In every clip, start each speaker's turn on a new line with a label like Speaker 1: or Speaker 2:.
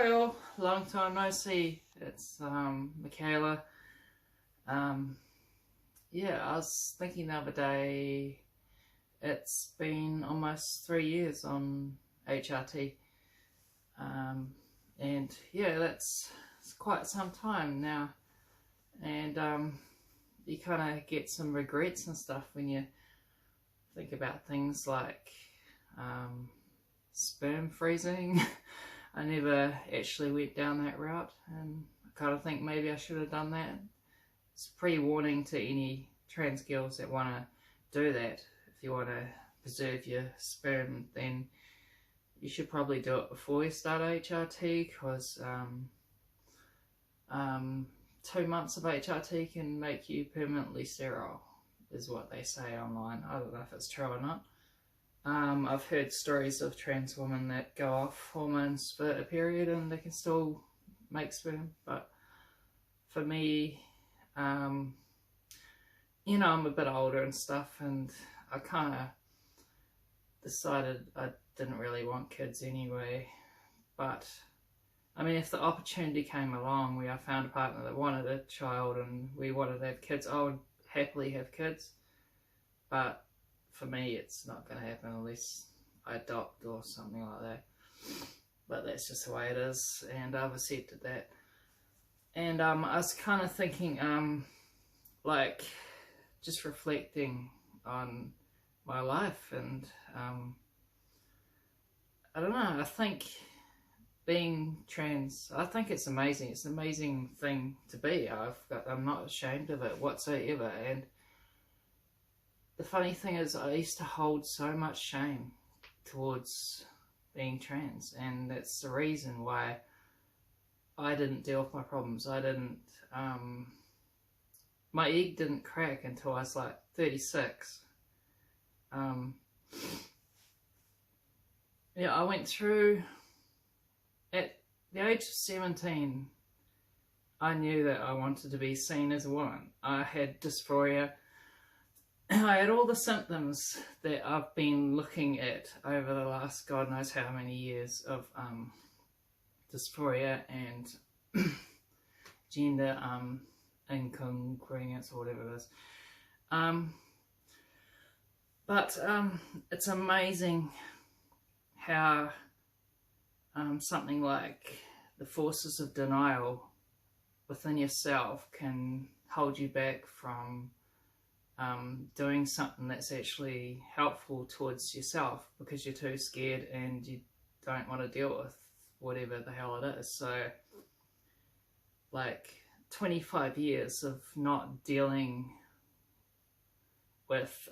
Speaker 1: Hi all, long time no see. It's Michaela. Yeah, I was thinking the other day, it's been almost 3 years on HRT. And yeah, it's quite some time now. And you kind of get some regrets and stuff when you think about things like sperm freezing. I never actually went down that route, and I kind of think maybe I should have done that. It's pre-warning to any trans girls that want to do that. If you want to preserve your sperm, then you should probably do it before you start HRT, because 2 months of HRT can make you permanently sterile, is what they say online. I don't know if it's true or not. I've heard stories of trans women that go off hormones for a period and they can still make sperm, but for me, you know, I'm a bit older and stuff, and I kind of decided I didn't really want kids anyway. But I mean, if the opportunity came along where I found a partner that wanted a child and we wanted to have kids, I would happily have kids. But for me, it's not going to happen unless I adopt or something like that. But that's just the way it is, and I've accepted that. And I was kind of thinking, like, just reflecting on my life, and I don't know, I think being trans, I think it's amazing. It's an amazing thing to be. I'm not ashamed of it whatsoever. And the funny thing is, I used to hold so much shame towards being trans, and that's the reason why I didn't deal with my problems. I didn't, my egg didn't crack until I was like 36. Yeah, I went through, at the age of 17, I knew that I wanted to be seen as a woman. I had dysphoria. I had all the symptoms that I've been looking at over the last God knows how many years of dysphoria and gender incongruence, or whatever it is. But it's amazing how something like the forces of denial within yourself can hold you back from doing something that's actually helpful towards yourself, because you're too scared and you don't want to deal with whatever the hell it is. So, like, 25 years of not dealing with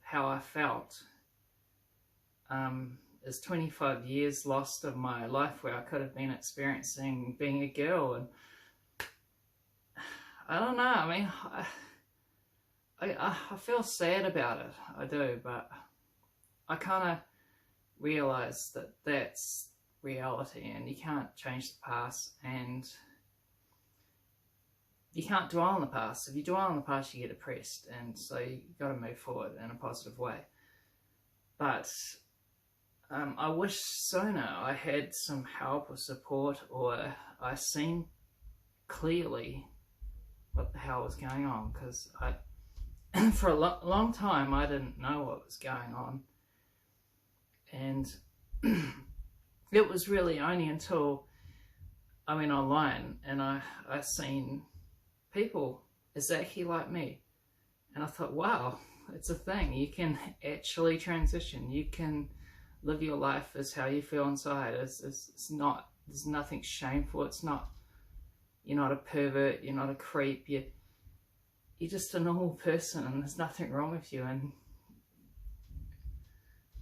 Speaker 1: how I felt is 25 years lost of my life where I could have been experiencing being a girl. And I don't know, I mean, I feel sad about it, I do, but I kind of realise that that's reality, and you can't change the past, and you can't dwell on the past. If you dwell on the past, you get depressed, and so you got to move forward in a positive way. But I wish sooner I had some help or support, or I seen clearly what the hell was going on, because for a long time I didn't know what was going on. And it was really only until I went online and I seen people exactly like me, and I thought, wow, it's a thing. You can actually transition. You can live your life as how you feel inside. It's not, there's nothing shameful. It's not, you're not a pervert, you're not a creep, you're just a normal person, and there's nothing wrong with you.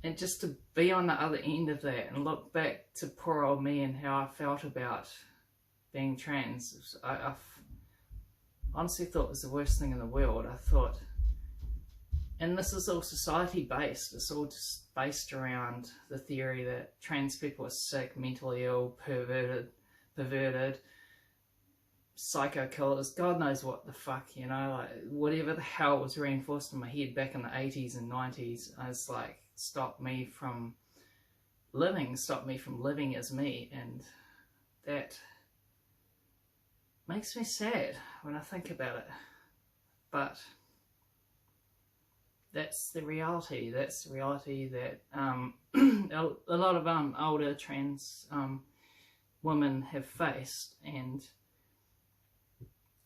Speaker 1: And just to be on the other end of that and look back to poor old me and how I felt about being trans, I honestly thought it was the worst thing in the world. I thought, and this is all society based, it's all just based around the theory that trans people are sick, mentally ill, perverted, psycho killers, God knows what the fuck, you know, like whatever the hell was reinforced in my head back in the 80s and 90s, it's like stopped me from stopped me from living as me, and that makes me sad when I think about it. But that's the reality. That's the reality that a lot of older trans women have faced, and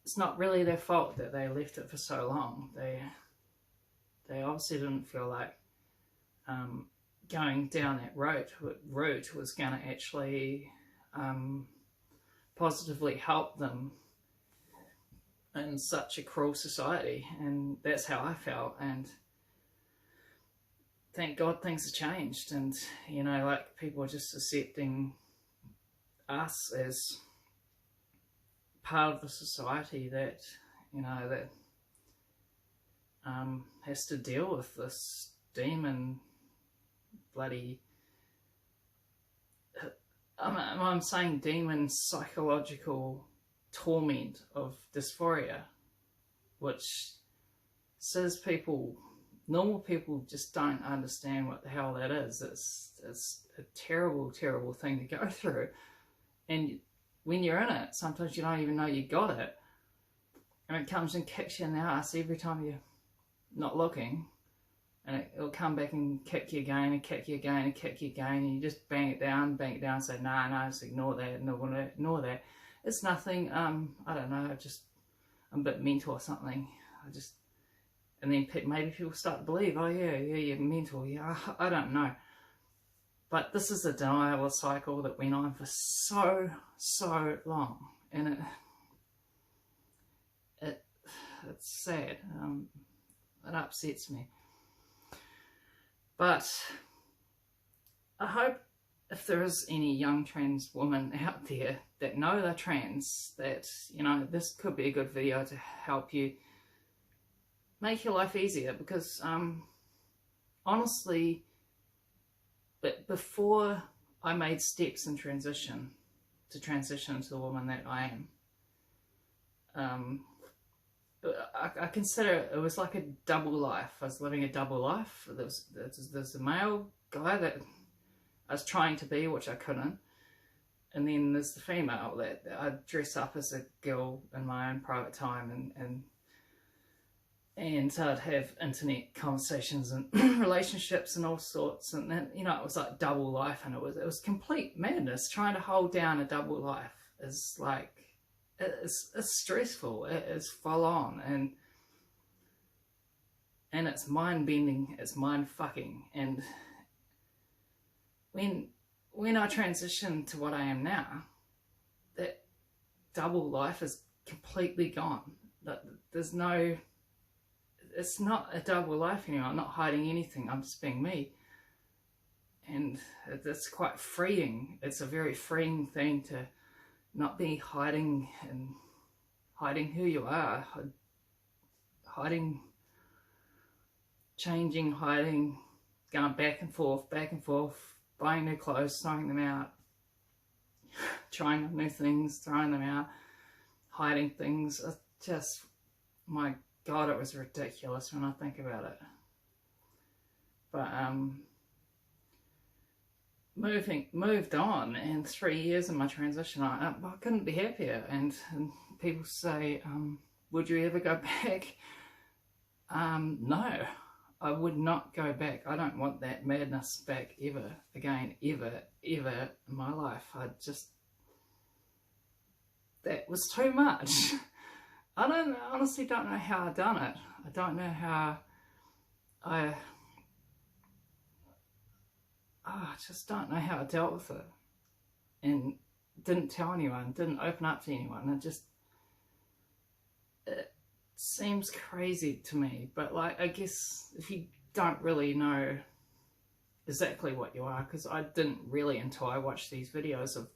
Speaker 1: it's not really their fault that they left it for so long. They obviously didn't feel like going down that route was going to actually positively help them in such a cruel society, and that's how I felt. And thank God things have changed, and you know, like, people are just accepting us as part of the society that, you know, that has to deal with this demon bloody I'm saying demon psychological torment of dysphoria, which says normal people just don't understand what the hell that is. It's a terrible, terrible thing to go through, and when you're in it, sometimes you don't even know you got it, and it comes and kicks you in the ass every time you're not looking, and it'll come back and kick you again and kick you again and kick you again, and you just bang it down and say, nah, just ignore that, and ignore that. It's nothing. I don't know, I'm a bit mental or something. And then maybe people start to believe, oh yeah, you're mental. Yeah, I don't know. But this is a denial cycle that went on for so long, and it's sad. It upsets me. But I hope if there is any young trans women out there that know they're trans, that, you know, this could be a good video to help you make your life easier. Because honestly, but before I made steps in transition to the woman that I am, I consider it was like a double life. I was living a double life. There's a male guy that I was trying to be, which I couldn't, and then there's the female that I dress up as a girl in my own private time, and so I'd have internet conversations and relationships and all sorts, and then, you know, it was like double life, and it was complete madness. Trying to hold down a double life is like, it's stressful, it is full on, and it's mind bending, it's mind fucking. And when I transitioned to what I am now, that double life is completely gone. There's no, it's not a double life anymore. I'm not hiding anything, I'm just being me. And it's quite freeing. It's a very freeing thing to not be hiding who you are, changing, going back and forth, buying new clothes, throwing them out, trying new things, throwing them out, hiding things. It's just, my God, it was ridiculous when I think about it. But moved on, and 3 years in my transition, I couldn't be happier. And people say, would you ever go back? No, I would not go back. I don't want that madness back ever again, ever in my life. That was too much. I honestly don't know how I done it. I don't know how I just don't know how I dealt with it, and didn't tell anyone, didn't open up to anyone. It seems crazy to me, but like, I guess if you don't really know exactly what you are, because I didn't really until I watched these videos of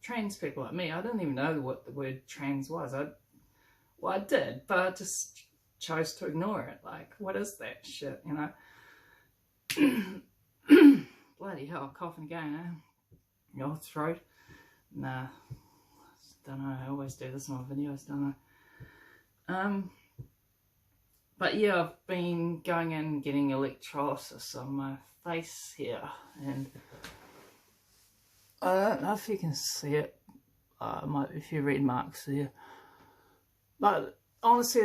Speaker 1: trans people like me. I didn't even know what the word trans was. I did, but I just chose to ignore it. Like, what is that shit, you know? Bloody hell, coughing again, eh? Your throat? Nah, don't know, I always do this in my videos, don't I? But yeah, I've been going in getting electrolysis on my face here, and I don't know if you can see it. Might be a few red marks there. But honestly,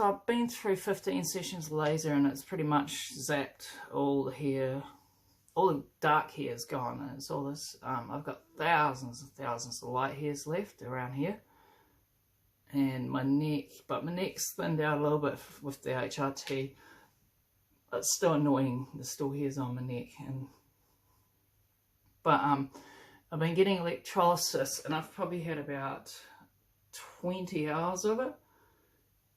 Speaker 1: I've been through 15 sessions of laser and it's pretty much zapped all the hair. All the dark hair is gone, and it's all this. I've got thousands and thousands of light hairs left around here. And my neck, but my neck's thinned out a little bit with the HRT. It's still annoying, there's still hairs on my neck. But I've been getting electrolysis, and I've probably had about 20 hours of it.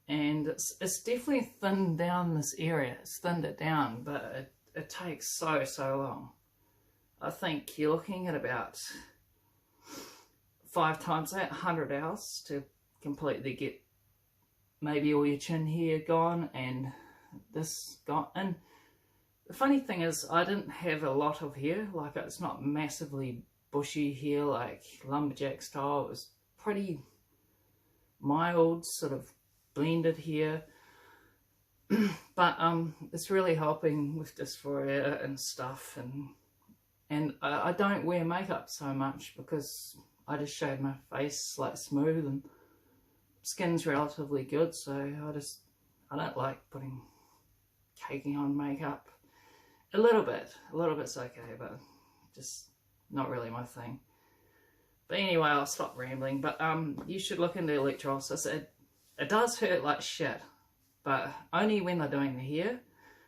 Speaker 1: And it's definitely thinned down this area, it's thinned it down, but it takes so long. I think you're looking at about 5 times that, 100 hours to completely get maybe all your chin hair gone and this gone. And the funny thing is, I didn't have a lot of hair, like it's not massively bushy hair like lumberjack style. It was pretty mild, sort of blended hair. But it's really helping with dysphoria and stuff, and I don't wear makeup so much because I just shave my face like smooth, and skin's relatively good, so I don't like caking on makeup. A little bit's okay, but just not really my thing. But anyway, I'll stop rambling. But you should look into electrolysis. It does hurt like shit, but only when they're doing the hair.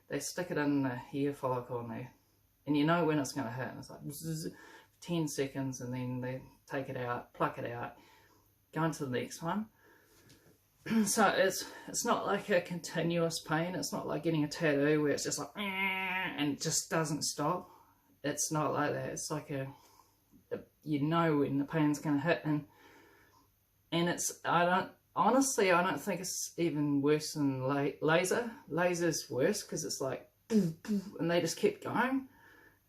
Speaker 1: They stick it in the hair follicle and you know when it's going to hurt. And it's like zzz, 10 seconds, and then they take it out, pluck it out, go into the next one. So it's not like a continuous pain. It's not like getting a tattoo where it's just like and it just doesn't stop. It's not like that. It's like you know when the pain's going to hit, and honestly I don't think it's even worse than laser. Laser's worse because it's like and they just keep going,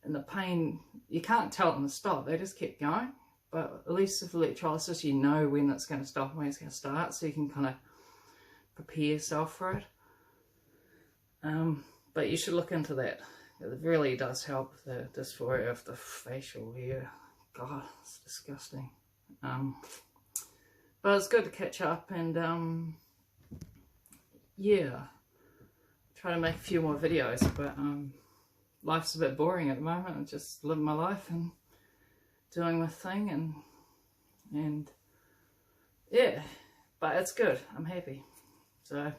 Speaker 1: and the pain, you can't tell them to stop. They just keep going. But at least with electrolysis, you know when it's going to stop and when it's going to start, so you can kind of prepare yourself for it. But you should look into that. It really does help the dysphoria of the facial hair. God, it's disgusting. But it's good to catch up, and yeah, try to make a few more videos. But life's a bit boring at the moment. I'm just living my life and doing my thing, and yeah, but it's good. I'm happy. So